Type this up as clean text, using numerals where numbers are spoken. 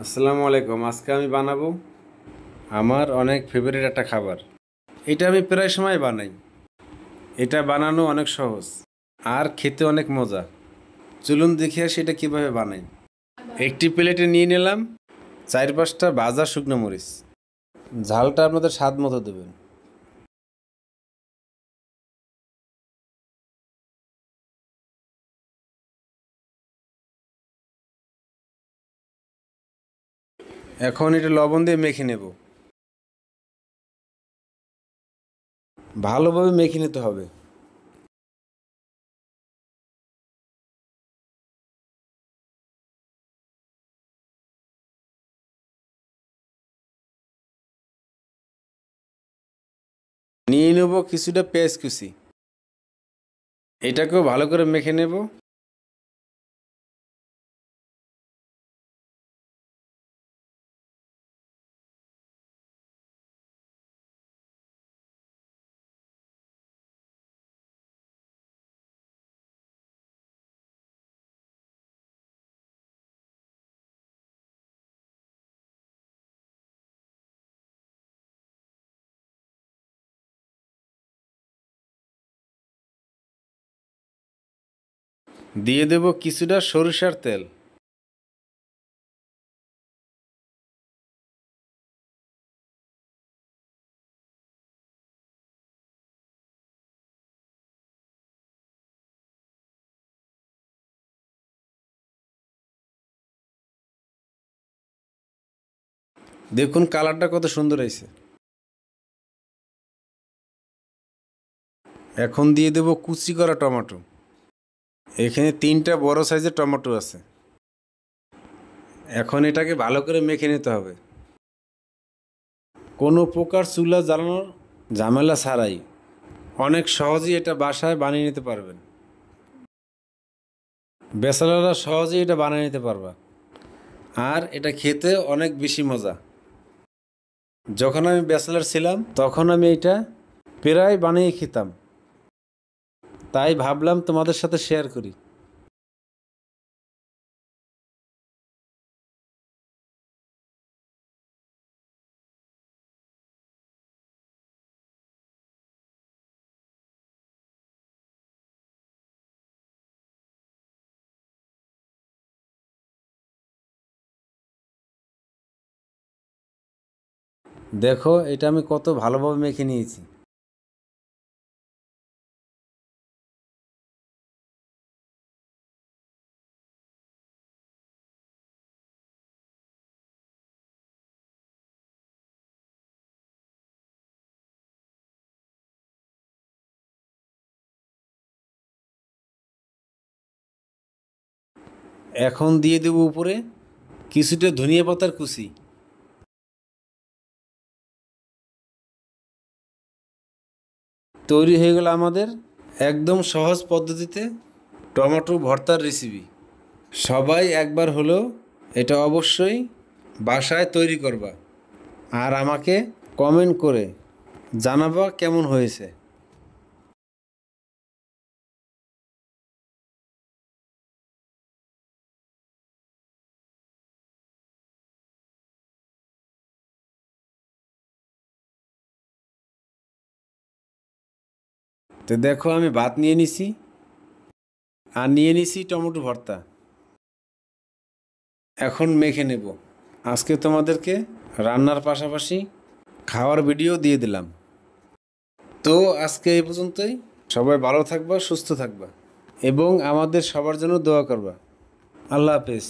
আসসালামু আলাইকুম। আজকে আমি বানাবো আমার অনেক ফেভারিট একটা খাবার। এটা আমি প্রায় সময় বানাই। এটা বানানো অনেক সহজ আর খেতে অনেক মজা। চলুন দেখে আসি এটা কীভাবে বানাই। একটি প্লেটে নিয়ে নিলাম 4-5টা ভাজা শুকনো মরিচ। ঝালটা আপনাদের স্বাদ মতো দেবেন। এখন এটা লবণ দিয়ে মেখে নেব। ভালোভাবে মেখে নিতে হবে। নিয়ে নেব কিছুটা পেঁয়াজ কুচি। এটাকেও ভালো করে মেখে নেব। দিয়ে দেব কিছুটা সরিষার তেল। দেখুন কালারটা কত সুন্দর হয়েছে। এখন দিয়ে দেব কুচি করা টমেটো। এখানে 3টা বড় সাইজের টমেটো আছে। এখন এটাকে ভালো করে মেখে নিতে হবে। কোনো প্রকার চুলা জ্বালানোর ঝামেলা ছাড়াই অনেক সহজেই এটা বাসায় বানিয়ে নিতে পারবেন। ব্যাচেলররা সহজেই এটা বানিয়ে নিতে পারবা। আর এটা খেতে অনেক বেশি মজা। যখন আমি ব্যাচেলর ছিলাম তখন আমি এটা প্রায় বানিয়ে খেতাম। তাই ভাবলাম তোমাদের সাথে শেয়ার করি। দেখো এটা আমি কত ভালোভাবে মেখে নিয়েছি। এখন দিয়ে দেব উপরে কিছুটা ধনিয়া পাতার কুচি। তৈরি হয়ে গেল আমাদের একদম সহজ পদ্ধতিতে টমেটো ভর্তার রেসিপি। সবাই একবার হলেও এটা অবশ্যই বাসায় তৈরি করবা আর আমাকে কমেন্ট করে জানাবা কেমন হয়েছে। তো দেখো আমি ভাত নিয়ে নিছি আর নিয়ে নিছি টমেটো ভর্তা। এখন মেখে নেব। আজকে তোমাদেরকে রান্নার পাশাপাশি খাওয়ার ভিডিও দিয়ে দিলাম। তো আজকে এই পর্যন্তই। সবাই ভালো থাকবা, সুস্থ থাকবা এবং আমাদের সবার জন্য দোয়া করবা। আল্লাহ হাফেজ।